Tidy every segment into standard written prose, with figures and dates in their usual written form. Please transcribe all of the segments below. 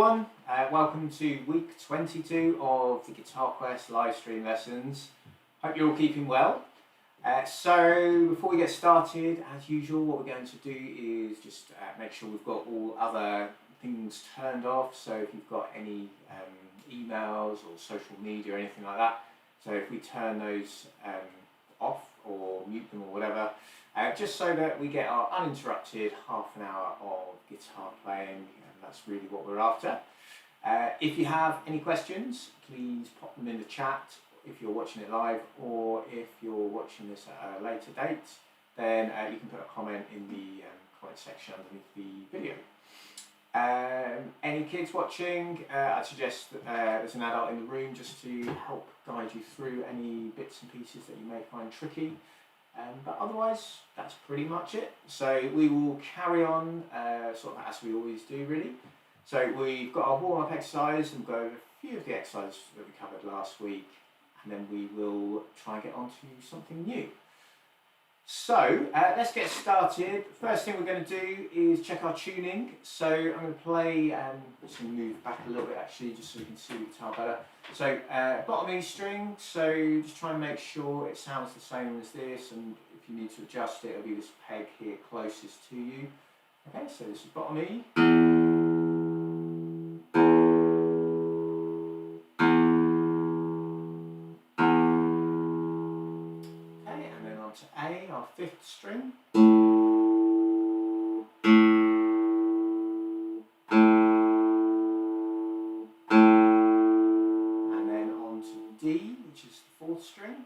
everyone, welcome to week 22 of the Guitar Quest live stream lessons. Hope you're all keeping well. So before we get started, as usual, what we're going to do is just make sure we've got all other things turned off. So if you've got any emails or social media or anything like that, so if we turn those off or mute them or whatever, just so that we get our uninterrupted half an hour of guitar playing, and that's really what we're after. If you have any questions, please pop them in the chat if you're watching it live, or if you're watching this at a later date, then you can put a comment in the comment section underneath the video. Any kids watching, I'd suggest that there's an adult in the room just to help guide you through any bits and pieces that you may find tricky. But otherwise, that's pretty much it. So we will carry on sort of as we always do, really. So we've got our warm-up exercise and go over a few of the exercises that we covered last week, and then we will try and get on to something new. So let's get started. First thing we're going to do is check our tuning. So I'm going to play, just going to move back a little bit actually, just so you can see the guitar better. So bottom E string, so just try and make sure it sounds the same as this, and if you need to adjust it, it'll be this peg here closest to you. Okay, so this is bottom E. To A, our fifth string. And then on to D, which is the fourth string.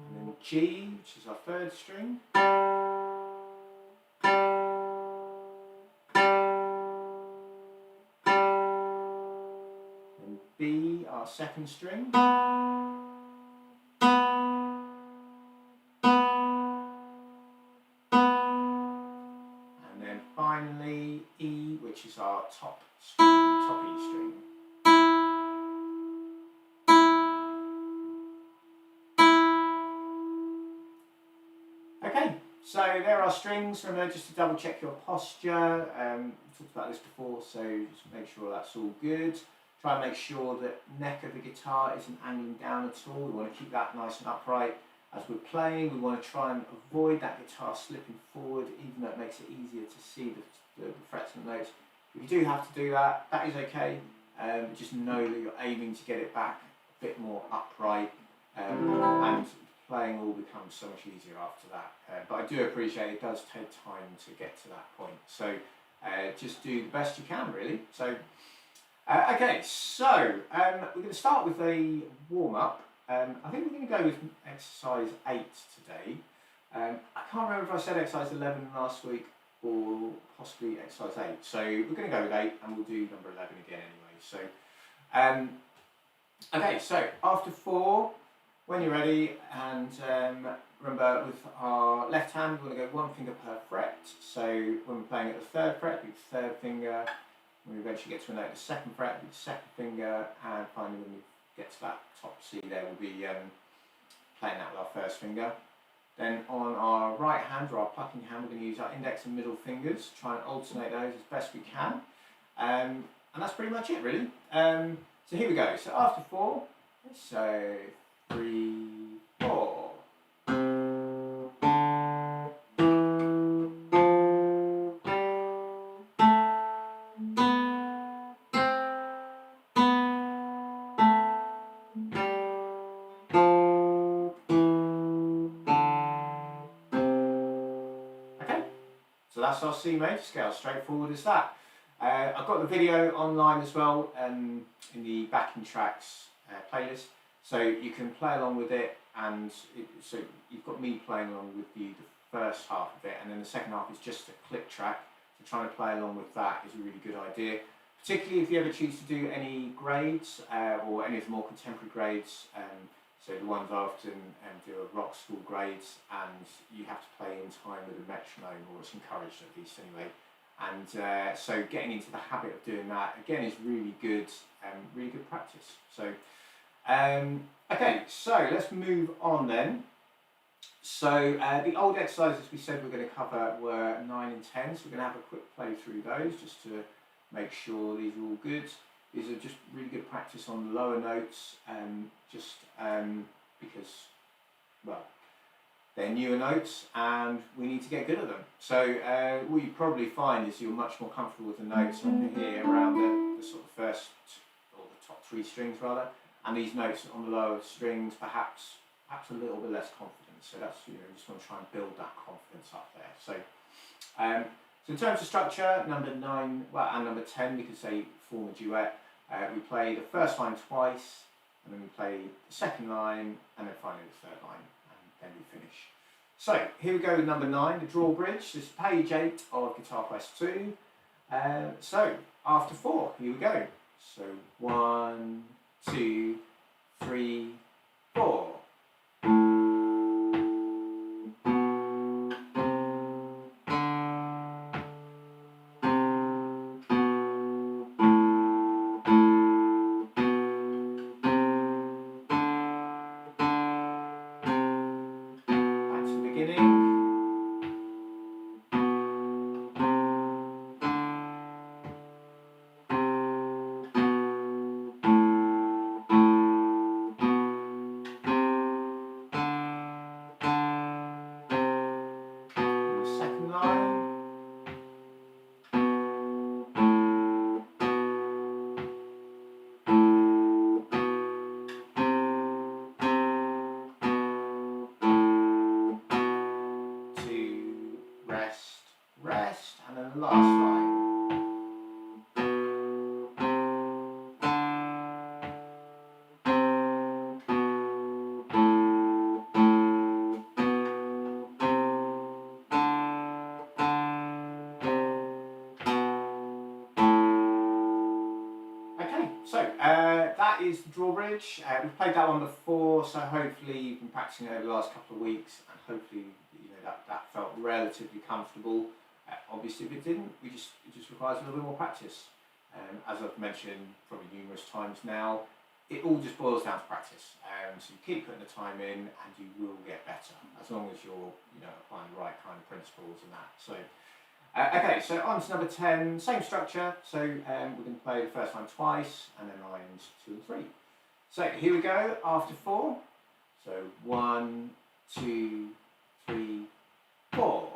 And then G, which is our third string. B, our second string. And then finally E, which is our top string, top E string. Okay, so there are strings. Remember just to double check your posture. We talked about this before, so just make sure that's all good. Try and make sure that neck of the guitar isn't angling down at all. We want to keep that nice and upright. As we're playing, we want to try and avoid that guitar slipping forward, even though it makes it easier to see the frets and notes. If you do have to do that, that is okay. Just know that you're aiming to get it back a bit more upright, and playing all becomes so much easier after that. But I do appreciate it does take time to get to that point. So just do the best you can, really. So. Okay, so we're going to start with a warm-up. I think we're going to go with exercise 8 today. I can't remember if I said exercise 11 last week or possibly exercise 8. So we're going to go with 8 and we'll do number 11 again anyway. So, okay, so after 4, when you're ready, and remember with our left hand we're going to go one finger per fret. So when we're playing at the 3rd fret, with the 3rd finger. When we eventually get to a note, the 2nd fret with the 2nd finger, and finally when we get to that top C there, we'll be playing that with our 1st finger. Then on our right hand, or our plucking hand, we're going to use our index and middle fingers, try and alternate those as best we can. And that's pretty much it, really. So here we go. So after 4, so 3, 4. That's our C major scale, straightforward as that. I've got the video online as well in the backing tracks playlist, so you can play along with it, and so you've got me playing along with you the first half of it, and then the second half is just a click track, so trying to play along with that is a really good idea, particularly if you ever choose to do any grades or any of the more contemporary grades. So the ones I often do are rock school grades, and you have to play in time with a metronome, or it's encouraged at least anyway. And so getting into the habit of doing that again is really good practice. So okay, so let's move on then. So the old exercises we said we're going to cover were 9 and 10, so we're going to have a quick play through those just to make sure these are all good. These are just really good practice on the lower notes, because, well, they're newer notes and we need to get good at them. So what you probably find is you're much more comfortable with the notes on here around the sort of first, or the top 3 strings rather, and these notes on the lower strings perhaps a little bit less confident. So that's, you just want to try and build that confidence up there. So, so in terms of structure, number 9, well, and number 10, because they form a duet, we play the first line twice, and then we play the second line, and then finally the third line, and then we finish. So here we go with number 9, the drawbridge. This is page 8 of Guitar Quest 2. So after 4, here we go. So 1, 2, 3, 4. Rest, and then the last line. Okay, so that is the drawbridge. We've played that one before, so hopefully you've been practicing it over the last couple of weeks, and hopefully that felt relatively comfortable. Obviously, if it didn't, it just requires a little bit more practice. As I've mentioned probably numerous times now, it all just boils down to practice. So you keep putting the time in, and you will get better as long as you're applying the right kind of principles and that. So. Okay, so on to number 10, same structure. So we're going to play the first line twice, and then lines 2 and 3. So here we go after 4. So 1, 2, 3, 4.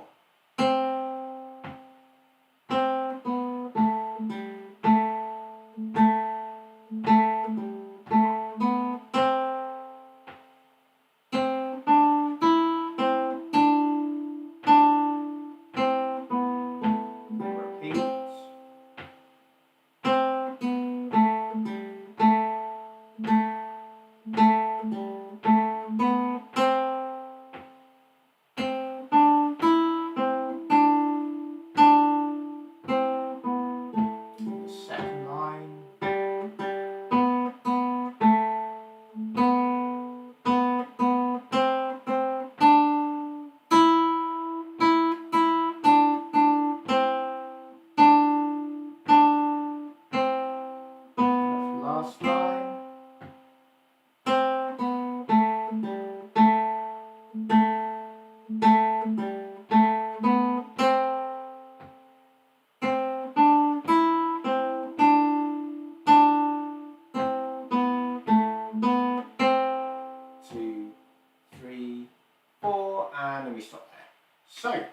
And then we stop there. So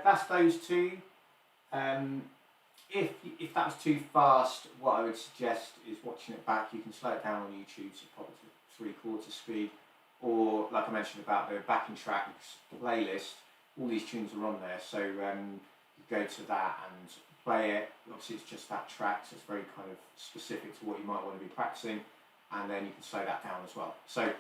that's those two. If that was too fast, what I would suggest is watching it back. You can slow it down on YouTube, so probably to 3/4 speed, or like I mentioned about the backing tracks playlist, all these tunes are on there, so you go to that and play it. Obviously it's just that track, so it's very kind of specific to what you might want to be practicing, and then you can slow that down as well. So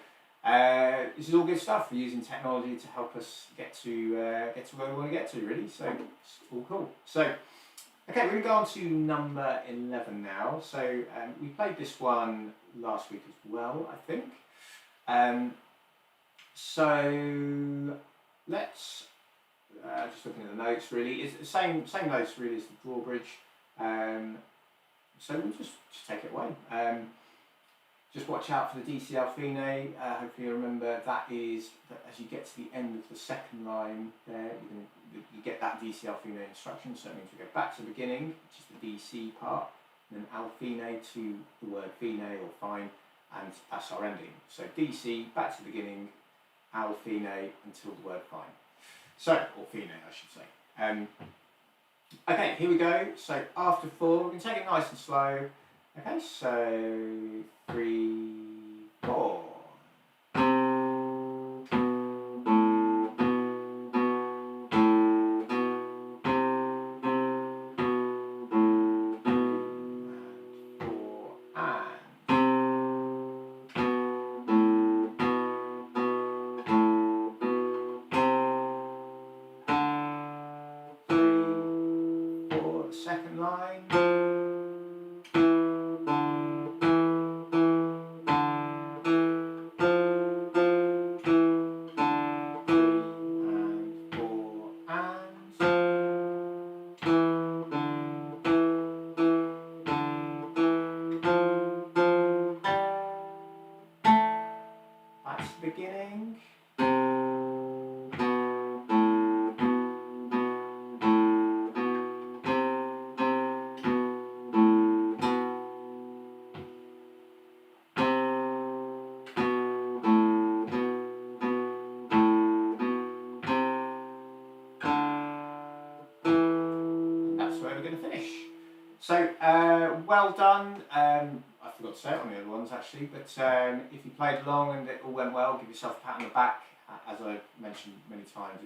this is all good stuff. We're using technology to help us get to where we want to get to, really. So it's all cool. So okay, we're going to go on to number 11 now. So we played this one last week as well, I think. So let's just looking at the notes. Really, it's the same notes really as the drawbridge. So we'll just take it away. Just watch out for the DC Alfine. Hopefully you remember that is that as you get to the end of the second line there, you get that DC Alfine instruction. So it means we go back to the beginning, which is the DC part, and then Alfine to the word fine or fine, and that's our ending. So DC, back to the beginning, Alfine until the word fine. So, or fine, I should say. Okay, here we go. So after 4, we can take it nice and slow. Okay, so 3, 4. Second line. That's the beginning. That's where we're going to finish. So, well done. I forgot to say it on the other ones actually, but if you played along and it all went well, give yourself a pat on the back. As I mentioned many times,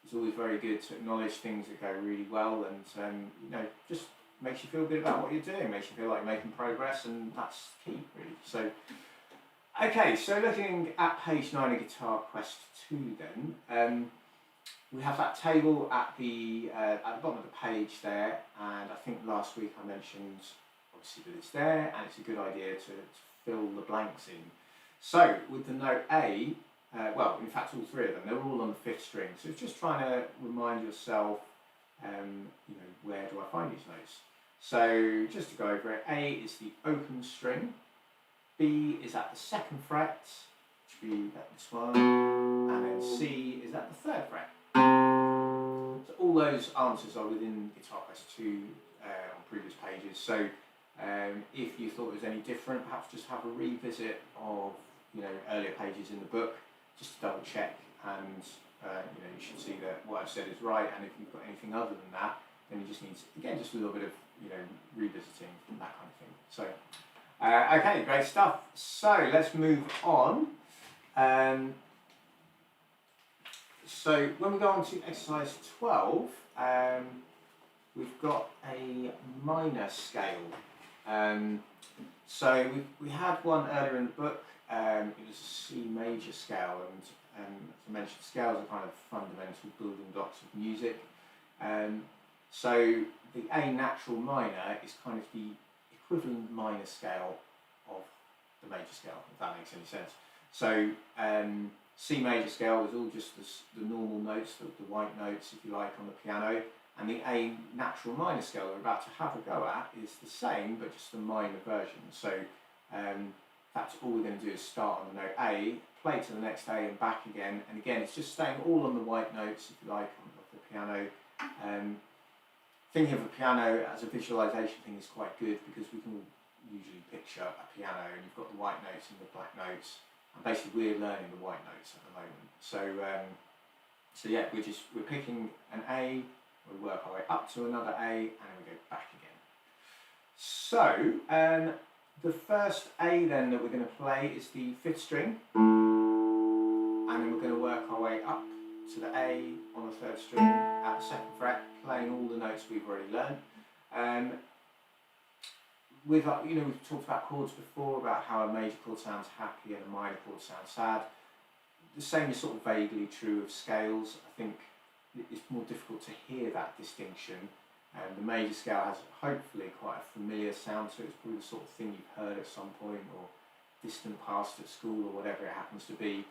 it's always very good to acknowledge things that go really well, and you know, just makes you feel good about what you're doing, makes you feel like you're making progress, and that's key really. So, okay, so looking at page 9 of Guitar Quest 2 then, we have that table at the bottom of the page there, and I think last week I mentioned obviously that it's there, and it's a good idea to fill the blanks in. So with the note A, well, in fact all 3 of them, they're all on the 5th string, so it's just trying to remind yourself, you know, where do I find these notes? So just to go over it, A is the open string, B is at the 2nd fret, which would be at this one, and then C is at the 3rd fret. So all those answers are within Guitar Quest 2 on previous pages. So if you thought it was any different, perhaps just have a revisit of, you know, earlier pages in the book, just to double check, and you know, you should see that what I've said is right. And if you've got anything other than that, then you just need to, again, just a little bit of, you know, revisiting and that kind of thing. So okay, great stuff. So let's move on. So when we go on to exercise 12, we've got a minor scale. So we had one earlier in the book. It was a C major scale, and as I mentioned, scales are kind of fundamental building blocks of music. So the A natural minor is kind of the equivalent minor scale of the major scale, if that makes any sense. So C major scale is all just the normal notes, the white notes, if you like, on the piano, and the A natural minor scale we're about to have a go at is the same, but just a minor version. So that's all we're going to do is start on the note A, play to the next A and back again, and again it's just staying all on the white notes, if you like, of the piano. Thinking of a piano as a visualization thing is quite good, because we can usually picture a piano and you've got the white notes and the black notes. And basically we're learning the white notes at the moment. So yeah, we're picking an A, we work our way up to another A, and then we go back again. So the first A then that we're going to play is the 5th string, and then we're going to work our way up to the A on the 3rd string at the 2nd fret, playing all the notes we've already learned. We've talked about chords before, about how a major chord sounds happy and a minor chord sounds sad. The same is sort of vaguely true of scales. I think it's more difficult to hear that distinction. The major scale has hopefully quite a familiar sound, so it's probably the sort of thing you've heard at some point or distant past at school or whatever it happens to be.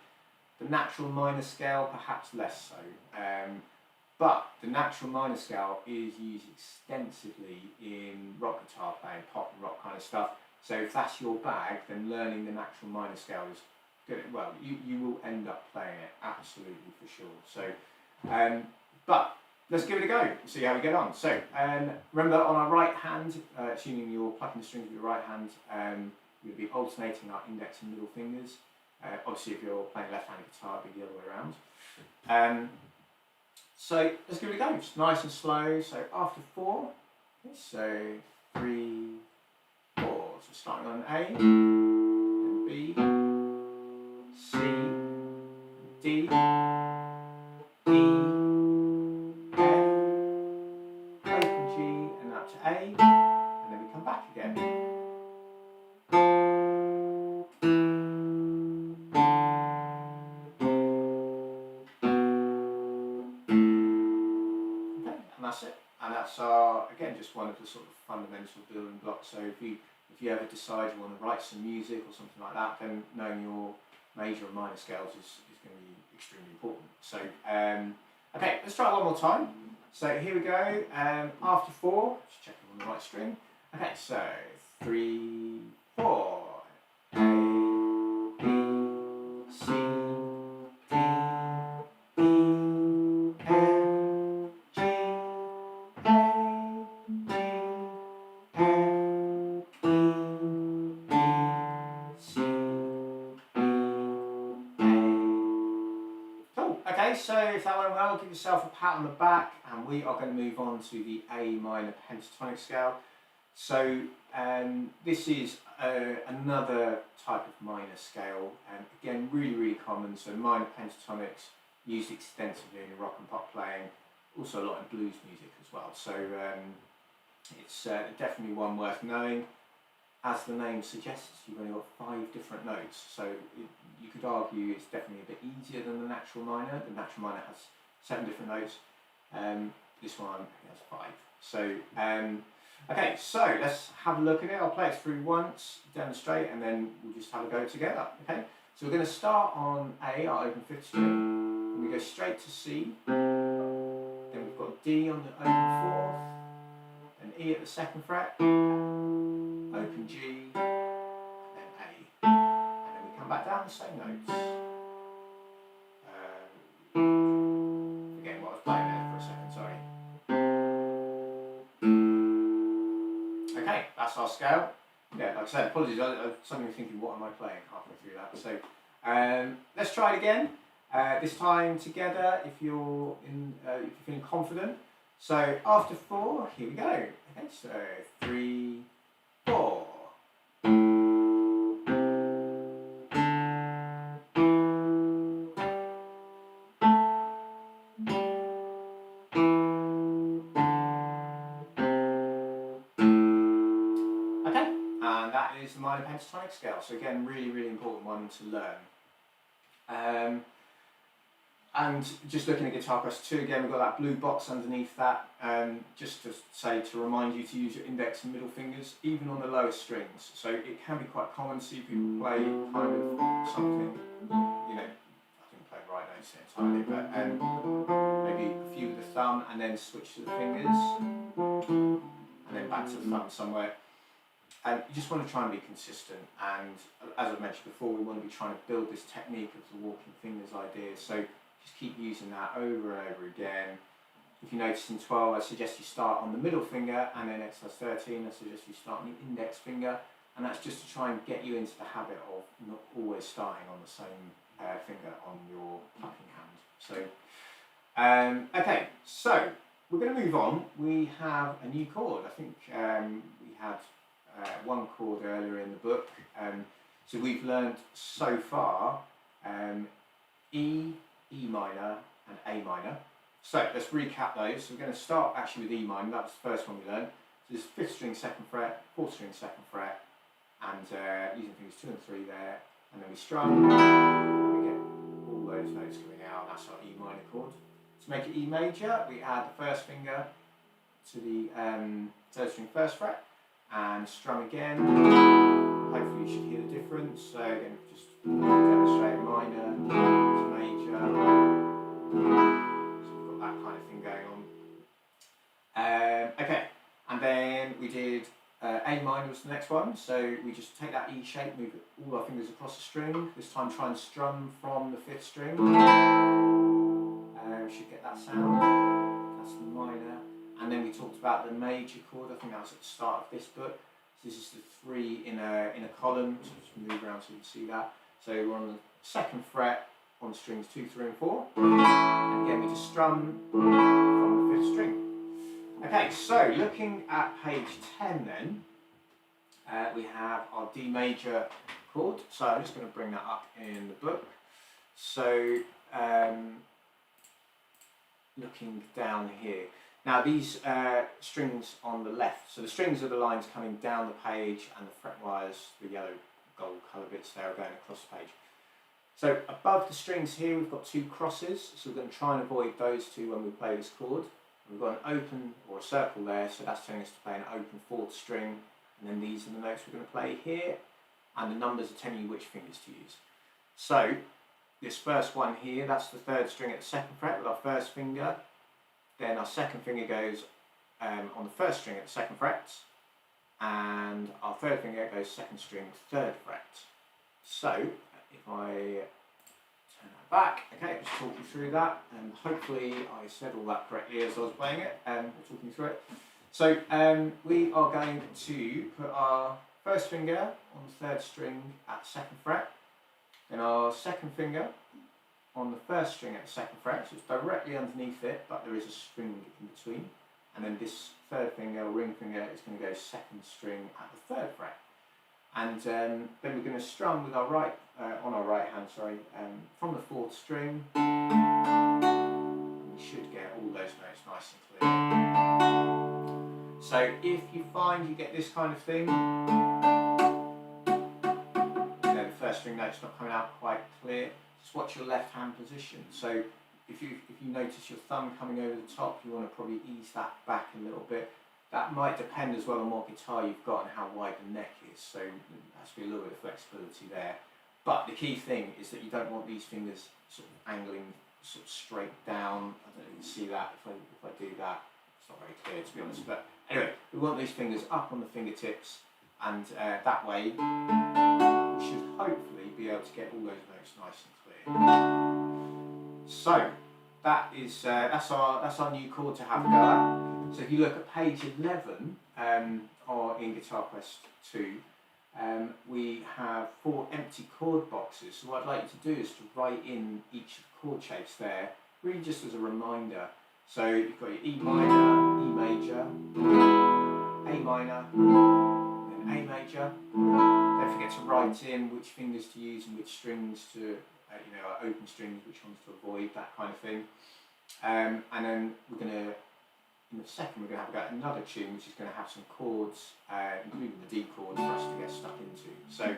The natural minor scale, perhaps less so. But the natural minor scale is used extensively in rock guitar playing, pop and rock kind of stuff, So if that's your bag, then learning the natural minor scale is good. Well, you will end up playing it absolutely for sure. So, but let's give it a go. See how we get on. So remember, on our right hand, assuming you're plucking the strings with your right hand, we'll be alternating our index and middle fingers. Obviously, if you're playing left-handed guitar, it'll be the other way around. So let's give it a go. Just nice and slow. So after 4, so 3, 4. So starting on A, then B, C, D, E, F, open G, and up to A, and then we come back again. And that's it. And that's our, again, just one of the sort of fundamental building blocks. So if you ever decide you want to write some music or something like that, then knowing your major and minor scales is going to be extremely important. So, okay, let's try it one more time. So here we go. After 4, just checking on the right string. Okay, so 3, 4. A, B, C, D, E, F, G, A, G, F, E, B, C, E, A. Cool. Okay, so if that went well, give yourself a pat on the back, and we are going to move on to the A minor pentatonic scale. So this is another type of minor scale, and again, really common. So minor pentatonics used extensively in rock and pop playing, also a lot in blues music as well. So it's definitely one worth knowing. As the name suggests, you've only got 5 different notes, so you could argue it's definitely a bit easier than the natural minor. The natural minor has 7 different notes. This one has 5. So okay, so let's have a look at it. I'll play it through once, demonstrate, and then we'll just have a go together. Okay, so we're going to start on A, our open 5th string, and we go straight to C. Then we've got D on the open 4th, and E at the 2nd fret, open G, and then A, and then we come back down the same notes. Forgetting what I was playing there for a second, sorry. Okay, that's our scale. Yeah, like I said, apologies, I was suddenly thinking, what am I playing halfway through that? So let's try it again. This time together, if you're feeling confident. So after 4, here we go. Okay, so 3, 4. Okay, and that is the minor pentatonic scale. So again, really important one to learn. And just looking at Guitar Quest 2 again, we've got that blue box underneath that, just to say, to remind you to use your index and middle fingers, even on the lowest strings. So it can be quite common to see people play kind of something, you know, I didn't play the right notes entirely, but maybe a few with the thumb and then switch to the fingers, and then back to the thumb somewhere. And you just want to try and be consistent, and as I've mentioned before, we want to be trying to build this technique of the walking fingers idea. So just keep using that over and over again. If you notice in 12, I suggest you start on the middle finger, and then exercise 13, I suggest you start on the index finger, and that's just to try and get you into the habit of not always starting on the same finger on your plucking hand. So, okay, so we're going to move on. We have a new chord. I think we had one chord earlier in the book. So we've learned so far E, E minor and A minor. So let's recap those. So we're going to start actually with E minor. That was the first one we learned. So this is 5th string 2nd fret, 4th string 2nd fret, and using fingers 2 and 3 there, and then we strum, and we get all those notes coming out. That's our E minor chord. To make it E major, we add the first finger to the 3rd string 1st fret, and strum again. Hopefully you should hear the difference. So again, just demonstrate minor to major. So we've got that kind of thing going on. Okay, and then we did A minor was the next one, so we just take that E shape, move all our fingers across the string. This time try and strum from the 5th string. We should get that sound. That's the minor. And then we talked about the major chord. I think that was at the start of this book. So this is the 3 in a column. So just move around so you can see that. So we're on the 2nd fret on strings 2, 3 and 4. And again we just strum from the 5th string. Okay, so looking at page 10 then, we have our D major chord. So I'm just going to bring that up in the book. So looking down here. Now these strings on the left, so the strings are the lines coming down the page and the fret wires, the yellow gold colour bits there are going across the page. So above the strings here we've got 2 crosses, so we're going to try and avoid those 2 when we play this chord. We've got an open or a circle there, so that's telling us to play an open 4th string, and then these are the notes we're going to play here, and the numbers are telling you which fingers to use. So this first one here, that's the 3rd string at the 2nd fret with our 1st finger. Then our 2nd finger goes on the 1st string at the 2nd fret, and our 3rd finger goes 2nd string, 3rd fret. So if I turn that back, okay, just talk you through that, and hopefully I said all that correctly as I was playing it and talking through it. So we are going to put our 1st finger on the 3rd string at the 2nd fret, then our 2nd finger on the 1st string at the 2nd fret, so it's directly underneath it, but there is a string in between, and then this 3rd finger, ring finger, is going to go 2nd string at the 3rd fret. And then we're going to strum with our right, on our right hand, from the 4th string. We should get all those notes nice and clear. So if you find you get this kind of thing, the 1st string note's not coming out quite clear, just watch your left hand position. So if you notice your thumb coming over the top, you want to probably ease that back a little bit. That might depend as well on what guitar you've got and how wide the neck is, so there has to be a little bit of flexibility there. But the key thing is that you don't want these fingers sort of angling sort of straight down. I don't know if you can see that. If I do that, it's not very clear to be honest. But anyway, we want these fingers up on the fingertips, and that way we should hopefully be able to get all those notes nice and clear. So that is that's our new chord to have a go at. So if you look at page 11, or in Guitar Quest 2, we have 4 empty chord boxes. So what I'd like you to do is to write in each of the chord shapes there, really just as a reminder. So you've got your E minor, E major, A minor, then A major. Don't forget to write in which fingers to use and which strings to, open strings, which ones to avoid, that kind of thing. And then we're going to, in the second, we're going to have a go at another tune which is going to have some chords, including the D chord, for us to get stuck into. So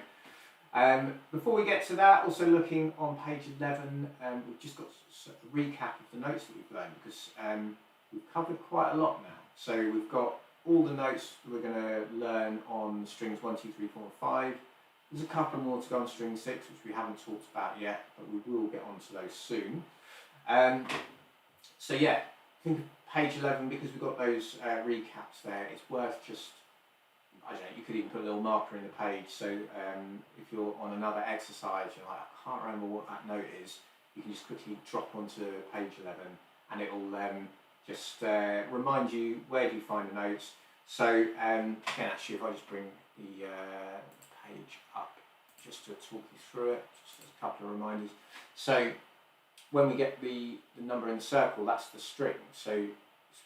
before we get to that, also looking on page 11, we've just got a recap of the notes that we've learned, because we've covered quite a lot now. So we've got all the notes we're going to learn on strings 1, 2, 3, 4 and 5. There's a couple more to go on string 6, which we haven't talked about yet, but we will get onto those soon. So yeah, think of page 11, because we've got those recaps there. It's worth just, I don't know, you could even put a little marker in the page, so if you're on another exercise, you're like, I can't remember what that note is, you can just quickly drop onto page 11 and it will just remind you where do you find the notes. So again, actually, if I just bring the page up just to talk you through it, just as a couple of reminders. So when we get the number in the circle, that's the string. So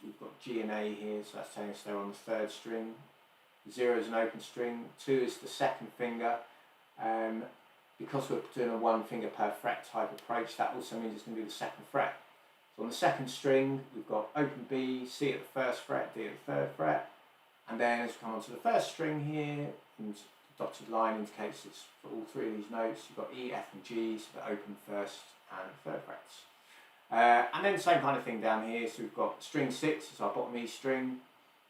we've got G and A here, so that's telling us they're on the 3rd string. 0 is an open string, 2 is the 2nd finger. Because we're doing a 1 finger per fret type approach, that also means it's going to be the 2nd fret. So on the 2nd string, we've got open B, C at the 1st fret, D at the 3rd fret. And then as we come onto the 1st string here, and the dotted line indicates it's for all 3 of these notes, you've got E, F and G, so the open 1st and 3rd frets. And then the same kind of thing down here, so we've got string 6 is our bottom E string,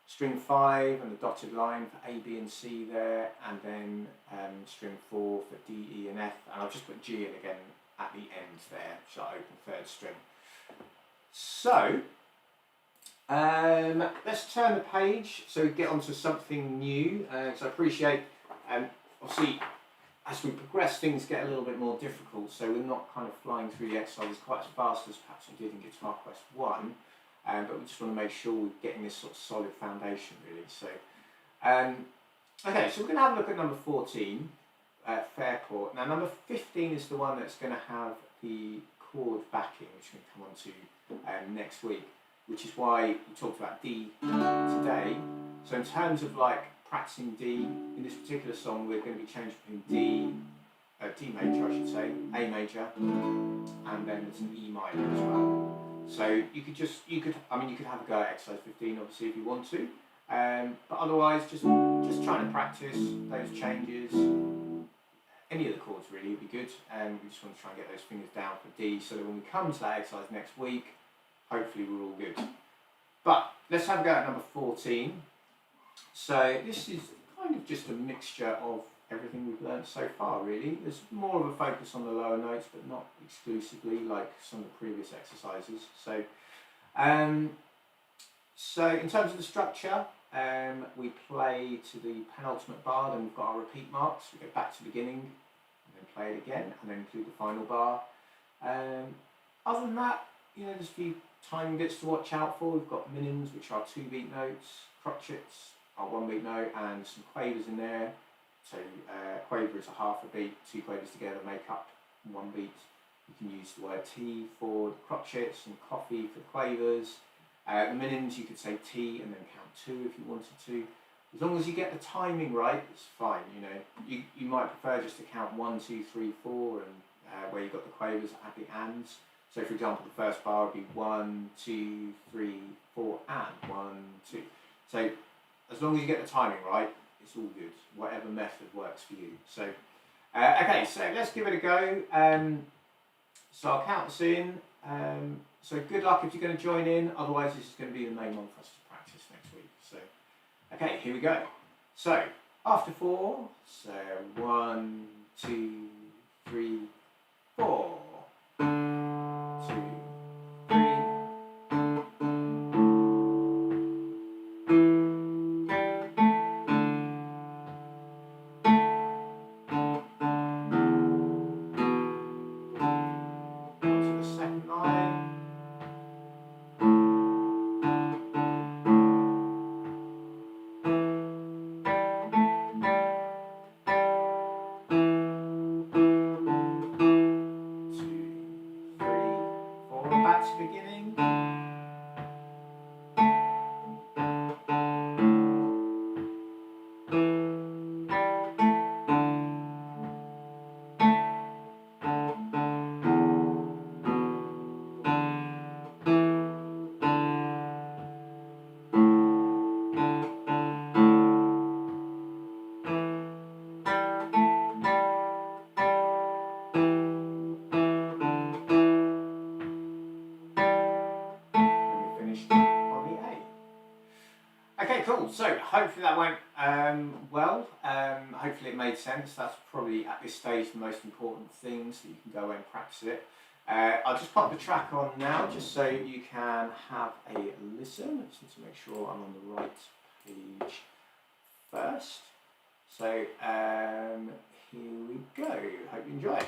string 5 and the dotted line for A, B and C there, and then string 4 for D, E and F, and I've just put G in again at the end there, which is our open 3rd string. So Let's turn the page so we get onto something new. So I appreciate, obviously, as we progress, things get a little bit more difficult. So we're not kind of flying through the exercises quite as fast as perhaps we did in Guitar Quest 1. But we just want to make sure we're getting this sort of solid foundation, really. So, okay, so we're going to have a look at number 14, fair chord. Now, number 15 is the one that's going to have the chord backing, which we're going to come on to next week, which is why we talked about D today. So in terms of like practicing D, in this particular song, we're going to be changing between D major, I should say, A major, and then there's an E minor as well. So you could have a go at exercise 15, obviously, if you want to. But otherwise, just trying to practice those changes. Any of the chords really would be good. We just want to try and get those fingers down for D, so that when we come to that exercise next week, hopefully we're all good. But let's have a go at number 14. So this is kind of just a mixture of everything we've learned so far, really. There's more of a focus on the lower notes, but not exclusively like some of the previous exercises. So, so in terms of the structure, we play to the penultimate bar, then we've got our repeat marks. We go back to the beginning, and then play it again, and then include the final bar. Other than that, there's a few timing bits to watch out for. We've got minims, which are 2-beat notes, crotchets are 1-beat note, and some quavers in there. So quaver is a half a beat, 2 quavers together make up 1 beat. You can use the word T for the crotchets and coffee for the quavers. The minims, you could say T and then count 2 if you wanted to. As long as you get the timing right, it's fine. You might prefer just to count 1, 2, 3, 4, and where you've got the quavers at the ands. So for example, the first bar would be 1, 2, 3, 4, and 1, 2. So as long as you get the timing right, it's all good. Whatever method works for you. So, okay, so let's give it a go. So I'll count us in. So good luck if you're going to join in. Otherwise, this is going to be the main one for us to practice next week. So, okay, here we go. So after 4, so 1, 2, 3, 4. 2, 3. Onto the second line. Back to the beginning. Okay, cool. So hopefully that went well. Hopefully it made sense. That's probably at this stage the most important thing, so you can go away and practice it. I'll just pop the track on now, just so you can have a listen. I just need to make sure I'm on the right page first. So here we go. Hope you enjoy it.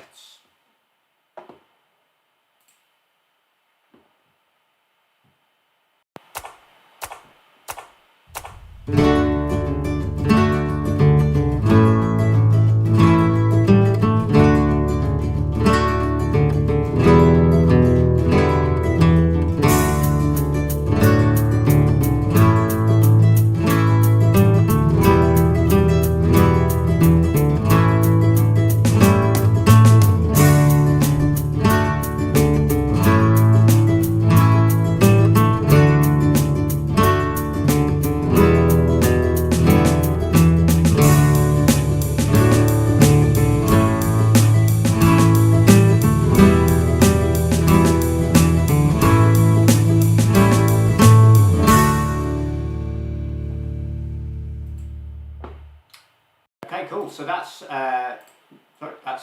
Okay, cool. So that's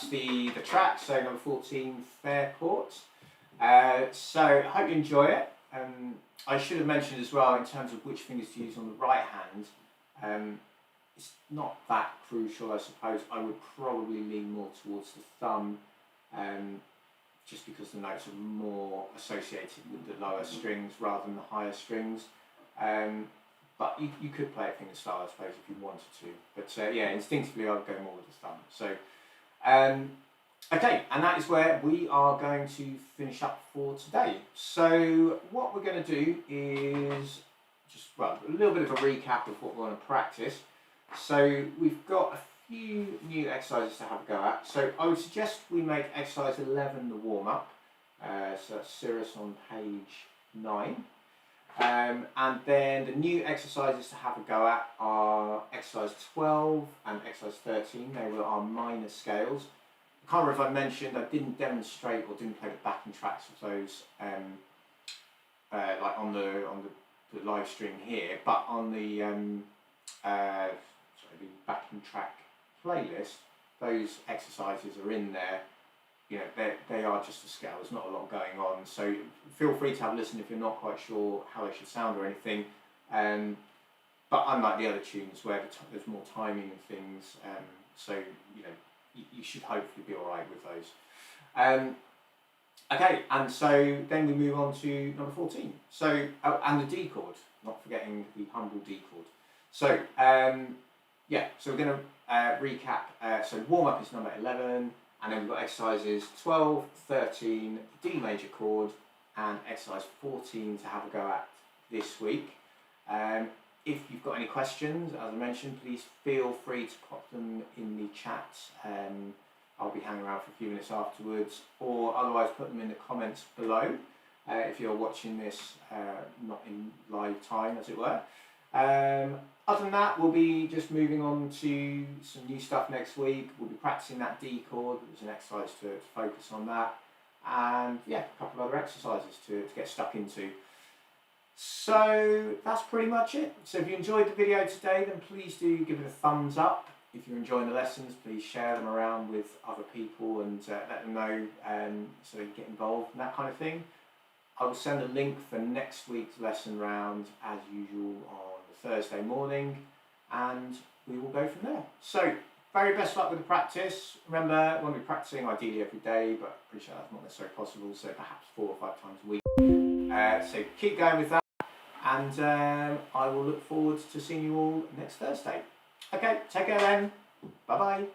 the track. So number 14, fair chords. So I hope you enjoy it. I should have mentioned as well, in terms of which fingers to use on the right hand, it's not that crucial, I suppose. I would probably lean more towards the thumb, just because the notes are more associated with the lower strings rather than the higher strings. But you could play it finger style, I suppose, if you wanted to. But yeah, instinctively I would go more with the thumb. So, okay, and that is where we are going to finish up for today. So what we're going to do is just, well, a little bit of a recap of what we're going to practice. So we've got a few new exercises to have a go at. So I would suggest we make exercise 11 the warm-up. So that's Cirrus on page 9. And then the new exercises to have a go at are exercise 12 and exercise 13. They were our minor scales. I can't remember if I mentioned, I didn't demonstrate or didn't play the backing tracks of those like on the live stream here, but on the the backing track playlist, those exercises are in there. You know, they are just a scale, there's not a lot going on, so feel free to have a listen if you're not quite sure how they should sound or anything. But unlike the other tunes where there's more timing and things, so you know, you should hopefully be alright with those. Okay, and so then we move on to number 14. So, and the D chord, not forgetting the humble D chord. So, yeah, so we're going to recap. So warm-up is number 11, and then we've got exercises 12, 13, D major chord, and exercise 14 to have a go at this week. If you've got any questions, as I mentioned, please feel free to pop them in the chat. I'll be hanging around for a few minutes afterwards, or otherwise put them in the comments below if you're watching this not in live time, as it were. Other than that, we'll be just moving on to some new stuff next week. We'll be practicing that D chord. There's an exercise to focus on that. And yeah, a couple of other exercises to get stuck into. So that's pretty much it. So if you enjoyed the video today, then please do give it a thumbs up. If you're enjoying the lessons, please share them around with other people and let them know so they can get involved and that kind of thing. I will send a link for next week's lesson round as usual on Thursday morning, and we will go from there. So, very best luck with the practice. Remember, we'll be practicing ideally every day, but I'm pretty sure that's not necessarily possible, so perhaps 4 or 5 times a week. So keep going with that, and I will look forward to seeing you all next Thursday. Okay, take care then. Bye-bye.